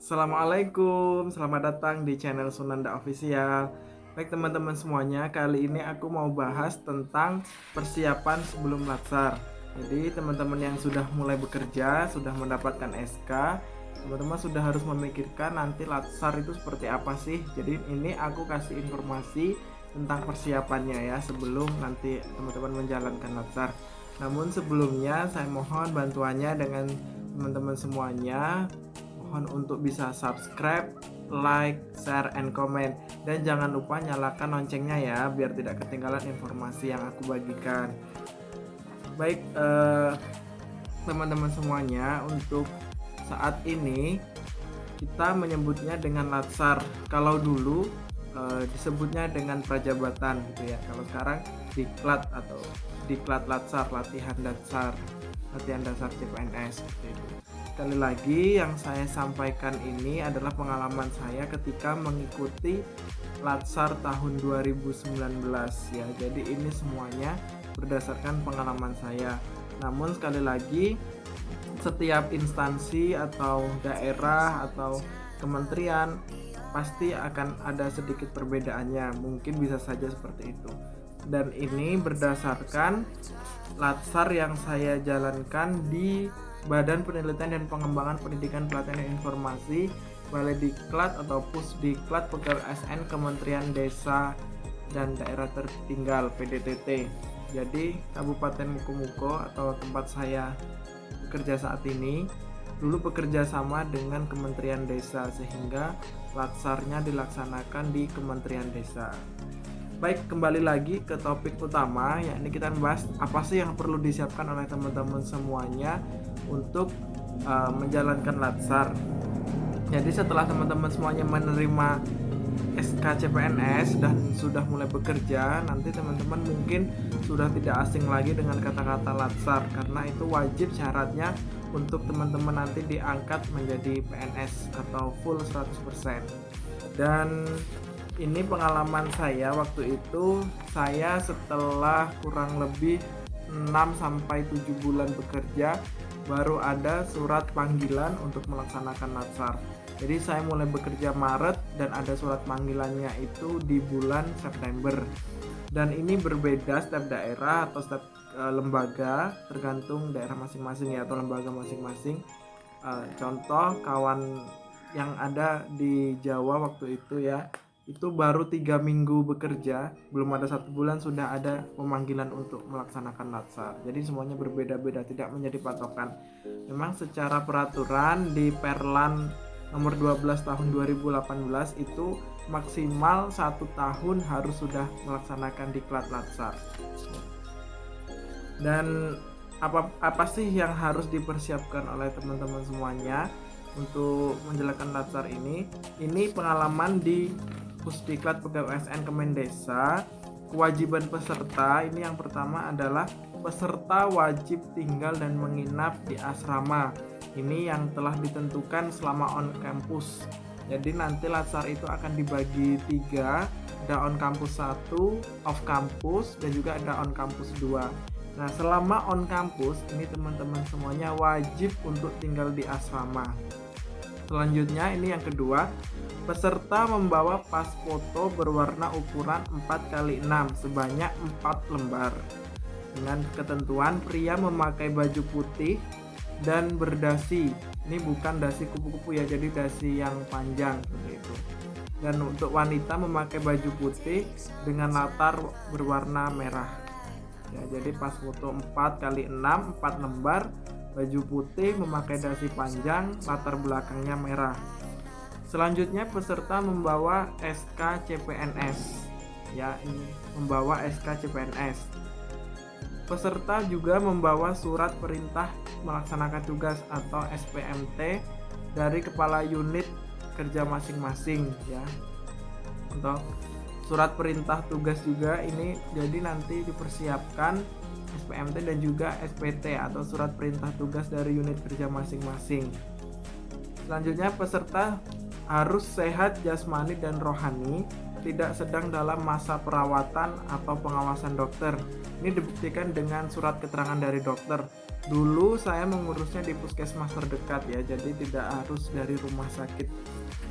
Assalamualaikum, selamat datang di channel Sunanda Official. Baik teman-teman semuanya, kali ini aku mau bahas tentang persiapan sebelum latsar. Jadi teman-teman yang sudah mulai bekerja, sudah mendapatkan SK, teman-teman sudah harus memikirkan nanti latsar itu seperti apa sih. Jadi ini aku kasih informasi tentang persiapannya ya sebelum nanti teman-teman menjalankan latsar. Namun sebelumnya saya mohon bantuannya dengan teman-teman semuanya. Mohon untuk bisa subscribe, like, share, and comment. Dan jangan lupa nyalakan loncengnya ya, biar tidak ketinggalan informasi yang aku bagikan. Baik, teman-teman semuanya, untuk saat ini kita menyebutnya dengan latsar. Kalau dulu disebutnya dengan prajabatan gitu ya. Kalau sekarang diklat atau diklat latsar, latihan dasar CPNS seperti itu. Sekali lagi yang saya sampaikan ini adalah pengalaman saya ketika mengikuti latsar tahun 2019 ya. Jadi ini semuanya berdasarkan pengalaman saya. Namun sekali lagi setiap instansi atau daerah atau kementerian pasti akan ada sedikit perbedaannya, mungkin bisa saja seperti itu. Dan ini berdasarkan latsar yang saya jalankan di Badan Penelitian dan Pengembangan Pendidikan Pelatihan dan Informasi, Balai Diklat atau Pusdiklat Pegawai ASN Kementerian Desa dan Daerah Tertinggal PDTT. Jadi Kabupaten Mukomuko atau tempat saya bekerja saat ini dulu bekerja sama dengan Kementerian Desa, sehingga latsarnya dilaksanakan di Kementerian Desa. Baik, kembali lagi ke topik utama, yakni kita membahas apa sih yang perlu disiapkan oleh teman-teman semuanya untuk menjalankan latsar. Jadi setelah teman-teman semuanya menerima SK CPNS dan sudah mulai bekerja, nanti teman-teman mungkin sudah tidak asing lagi dengan kata-kata latsar, karena itu wajib syaratnya untuk teman-teman nanti diangkat menjadi PNS atau full 100%. Dan ini pengalaman saya waktu itu, saya setelah kurang lebih 6-7 bulan bekerja baru ada surat panggilan untuk melaksanakan latsar. Jadi saya mulai bekerja Maret dan ada surat panggilannya itu di bulan September. Dan ini berbeda setiap daerah atau setiap lembaga, tergantung daerah masing-masing ya, atau lembaga masing-masing. Contoh kawan yang ada di Jawa waktu itu ya, itu baru 3 minggu bekerja, belum ada 1 bulan sudah ada pemanggilan untuk melaksanakan latsar. Jadi semuanya berbeda-beda, tidak menjadi patokan. Memang secara peraturan di Perlan nomor 12 tahun 2018 itu maksimal 1 tahun harus sudah melaksanakan diklat latsar. Dan apa sih yang harus dipersiapkan oleh teman-teman semuanya untuk menjalankan latsar ini? Ini pengalaman di Pusdiklat Pegawai ASN Kemendesa. Kewajiban peserta ini yang pertama adalah peserta wajib tinggal dan menginap di asrama. Ini yang telah ditentukan selama on campus. Jadi nanti latsar itu akan dibagi 3, ada on campus 1, off campus, dan juga ada on campus 2. Nah, selama on campus ini teman-teman semuanya wajib untuk tinggal di asrama. Selanjutnya ini yang kedua, peserta membawa pas foto berwarna ukuran 4x6 sebanyak 4 lembar. Dengan ketentuan pria memakai baju putih dan berdasi. Ini bukan dasi kupu-kupu ya, jadi dasi yang panjang seperti itu. Dan untuk wanita memakai baju putih dengan latar berwarna merah. Ya, jadi pas foto 4x6 4 lembar, baju putih, memakai dasi panjang, latar belakangnya merah. Selanjutnya peserta membawa SK CPNS. Ya, ini membawa SK CPNS. Peserta juga membawa surat perintah melaksanakan tugas atau SPMT dari kepala unit kerja masing-masing ya. Untuk surat perintah tugas juga ini jadi nanti dipersiapkan SPMT dan juga SPT atau surat perintah tugas dari unit kerja masing-masing. Selanjutnya peserta harus sehat jasmani dan rohani, tidak sedang dalam masa perawatan atau pengawasan dokter. Ini dibuktikan dengan surat keterangan dari dokter. Dulu saya mengurusnya di puskesmas terdekat ya, jadi tidak harus dari rumah sakit.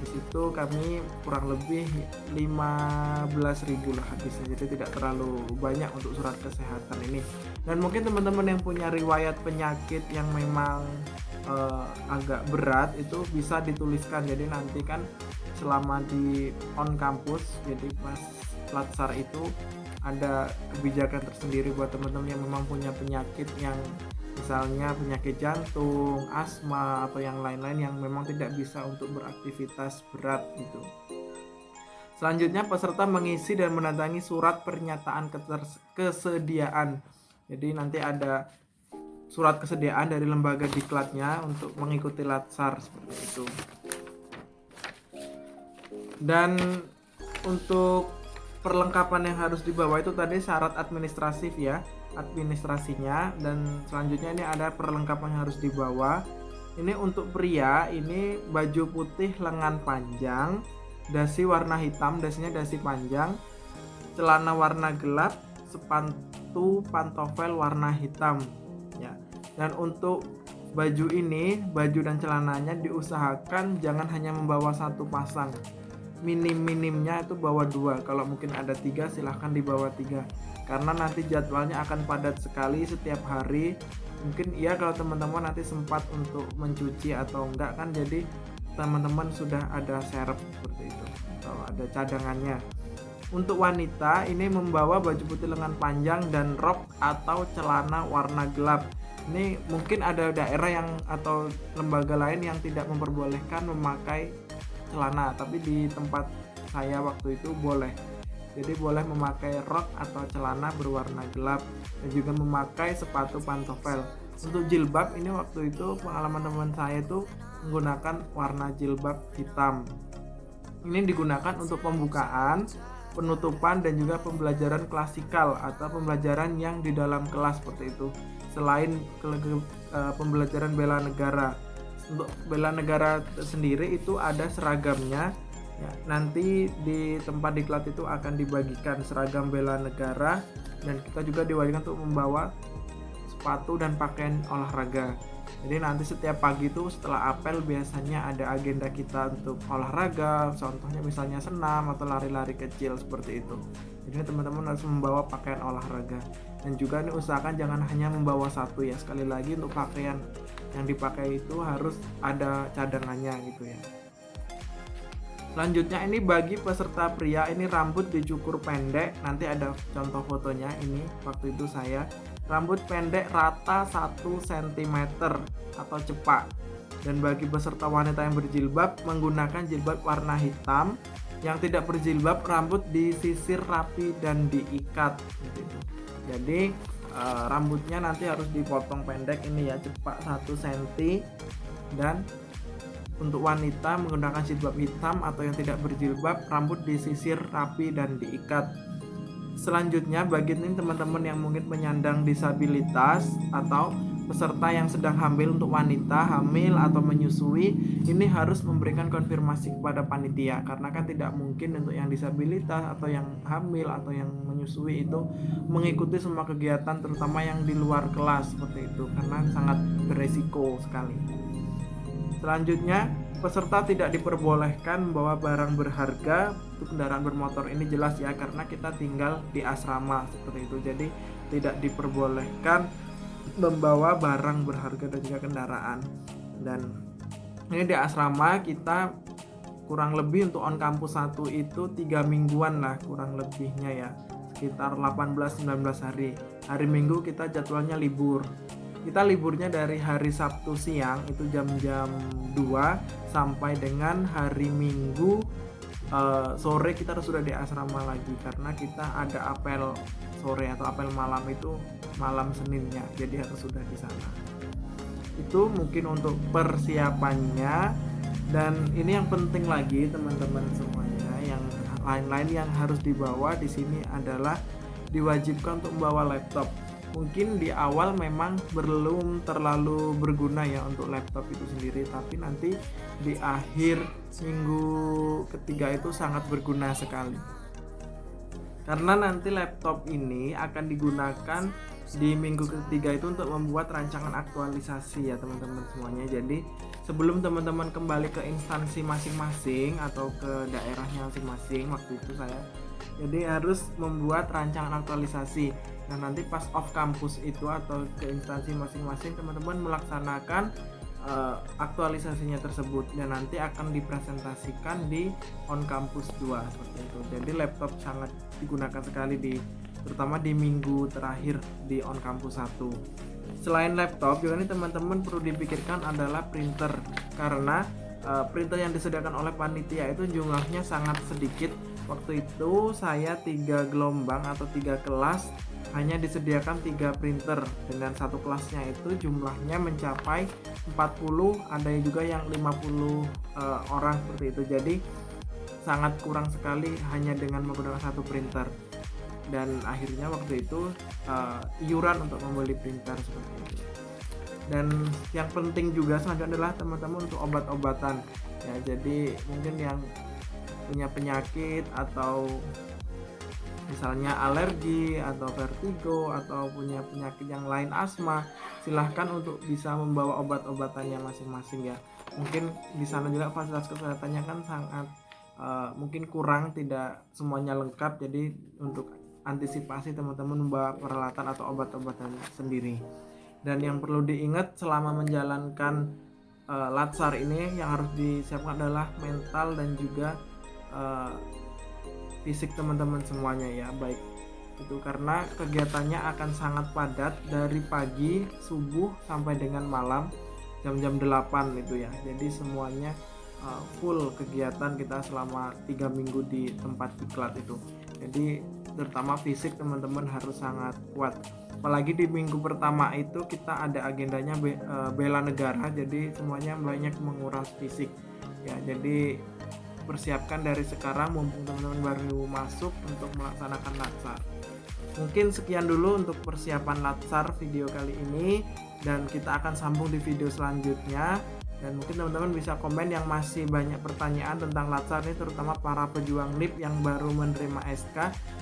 Di situ kami kurang lebih 15.000 lah habisnya, jadi tidak terlalu banyak untuk surat kesehatan ini. Dan mungkin teman-teman yang punya riwayat penyakit yang memang agak berat itu bisa dituliskan. Jadi nanti kan selama di on kampus, jadi pas latsar itu ada kebijakan tersendiri buat teman-teman yang memang punya penyakit yang misalnya penyakit jantung, asma atau yang lain-lain yang memang tidak bisa untuk beraktivitas berat gitu. Selanjutnya peserta mengisi dan menandatangani surat pernyataan kesediaan. Jadi nanti ada surat kesediaan dari lembaga diklatnya untuk mengikuti latsar seperti itu. Dan untuk perlengkapan yang harus dibawa itu tadi syarat administrasinya, dan selanjutnya ini ada perlengkapan yang harus dibawa. Ini untuk pria, ini baju putih lengan panjang, dasi warna hitam, dasinya dasi panjang, celana warna gelap, sepatu pantofel warna hitam ya. Dan untuk baju ini, baju dan celananya diusahakan jangan hanya membawa satu pasang, minimnya itu bawa 2, kalau mungkin ada 3 silahkan dibawa 3, karena nanti jadwalnya akan padat sekali setiap hari. Mungkin ya kalau teman-teman nanti sempat untuk mencuci atau enggak kan, jadi teman-teman sudah ada serep seperti itu atau ada cadangannya. Untuk wanita ini membawa baju putih lengan panjang dan rok atau celana warna gelap. Ini mungkin ada daerah yang atau lembaga lain yang tidak memperbolehkan memakai celana, tapi di tempat saya waktu itu boleh. Jadi boleh memakai rok atau celana berwarna gelap dan juga memakai sepatu pantofel. Untuk jilbab ini waktu itu pengalaman teman saya itu menggunakan warna jilbab hitam. Ini digunakan untuk pembukaan, penutupan dan juga pembelajaran klasikal atau pembelajaran yang di dalam kelas seperti itu. Selain pembelajaran bela negara. Untuk bela negara sendiri itu ada seragamnya ya, nanti di tempat diklat itu akan dibagikan seragam bela negara, dan kita juga diwajibkan untuk membawa sepatu dan pakaian olahraga. Jadi nanti setiap pagi itu setelah apel biasanya ada agenda kita untuk olahraga, contohnya misalnya senam atau lari-lari kecil seperti itu. Jadi teman-teman harus membawa pakaian olahraga, dan juga ini usahakan jangan hanya membawa satu ya, sekali lagi untuk pakaian yang dipakai itu harus ada cadangannya gitu ya. Selanjutnya ini bagi peserta pria, ini rambut dicukur pendek, nanti ada contoh fotonya. Ini waktu itu saya rambut pendek rata 1 cm atau cepak. Dan bagi peserta wanita yang berjilbab menggunakan jilbab warna hitam. Yang tidak berjilbab rambut disisir rapi dan diikat gitu. Jadi rambutnya nanti harus dipotong pendek ini ya, cepak 1 cm. Dan untuk wanita menggunakan jilbab hitam atau yang tidak berjilbab rambut disisir rapi dan diikat. Selanjutnya bagi ini teman-teman yang mungkin penyandang disabilitas atau peserta yang sedang hamil, untuk wanita hamil atau menyusui ini harus memberikan konfirmasi kepada panitia, karena kan tidak mungkin untuk yang disabilitas atau yang hamil atau yang menyusui itu mengikuti semua kegiatan terutama yang di luar kelas seperti itu, karena sangat beresiko sekali. Selanjutnya peserta tidak diperbolehkan membawa barang berharga. Untuk kendaraan bermotor ini jelas ya, karena kita tinggal di asrama seperti itu, jadi tidak diperbolehkan membawa barang berharga dan juga kendaraan. Dan ini di asrama kita kurang lebih untuk on kampus 1 itu 3 mingguan lah kurang lebihnya ya, sekitar 18-19 hari. Hari Minggu kita jadwalnya libur. Kita liburnya dari hari Sabtu siang itu jam-jam 2 sampai dengan hari Minggu sore kita harus sudah di asrama lagi, karena kita ada apel sore atau apel malam itu malam Seninnya, jadi harus sudah di sana. Itu mungkin untuk persiapannya. Dan ini yang penting lagi teman-teman semuanya, yang lain-lain yang harus dibawa di sini adalah diwajibkan untuk membawa laptop. Mungkin di awal memang belum terlalu berguna ya untuk laptop itu sendiri, tapi nanti di akhir minggu ketiga itu sangat berguna sekali, karena nanti laptop ini akan digunakan di minggu ketiga itu untuk membuat rancangan aktualisasi ya teman-teman semuanya. Jadi sebelum teman-teman kembali ke instansi masing-masing atau ke daerahnya masing-masing, waktu itu saya jadi harus membuat rancangan aktualisasi. Nah nanti pas off kampus itu atau ke instansi masing-masing, teman-teman melaksanakan aktualisasinya tersebut dan nanti akan dipresentasikan di on campus 2 seperti itu. Jadi laptop sangat digunakan sekali terutama di minggu terakhir di on campus 1. Selain laptop juga nih teman-teman perlu dipikirkan adalah printer, karena printer yang disediakan oleh panitia itu jumlahnya sangat sedikit. Waktu itu saya 3 gelombang atau 3 kelas hanya disediakan 3 printer, dengan satu kelasnya itu jumlahnya mencapai 40, ada juga yang 50 orang seperti itu. Jadi sangat kurang sekali hanya dengan menggunakan satu printer, dan akhirnya waktu itu iuran untuk membeli printer seperti itu. Dan yang penting juga selanjutnya adalah teman-teman untuk obat-obatan ya. Jadi mungkin yang punya penyakit atau misalnya alergi atau vertigo atau punya penyakit yang lain, asma, silahkan untuk bisa membawa obat-obatannya masing-masing ya. Mungkin di sana juga fasilitas kesehatannya kan sangat mungkin kurang, tidak semuanya lengkap. Jadi untuk antisipasi teman-teman membawa peralatan atau obat-obatan sendiri. Dan yang perlu diingat selama menjalankan latsar ini, yang harus disiapkan adalah mental dan juga fisik teman-teman semuanya ya, baik itu karena kegiatannya akan sangat padat dari pagi subuh sampai dengan malam jam-jam 8 itu ya. Jadi semuanya full kegiatan kita selama 3 minggu di tempat diklat itu. Jadi terutama fisik teman-teman harus sangat kuat, apalagi di minggu pertama itu kita ada agendanya bela negara, jadi semuanya banyak menguras fisik ya. Jadi persiapkan dari sekarang mumpung teman-teman baru masuk untuk melaksanakan latsar. Mungkin sekian dulu untuk persiapan latsar video kali ini, dan kita akan sambung di video selanjutnya. Dan mungkin teman-teman bisa komen yang masih banyak pertanyaan tentang latsar ini, terutama para pejuang LIP yang baru menerima SK.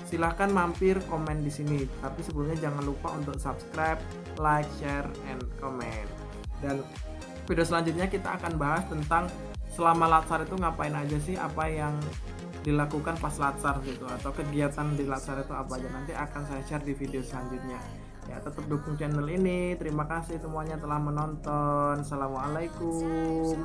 Silahkan mampir komen di sini. Tapi sebelumnya jangan lupa untuk subscribe, like, share, and comment. Dan video selanjutnya kita akan bahas tentang selama latsar itu ngapain aja sih, apa yang dilakukan pas latsar gitu, atau kegiatan di latsar itu apa aja, nanti akan saya share di video selanjutnya ya. Tetap dukung channel ini. Terima kasih semuanya telah menonton. Assalamualaikum.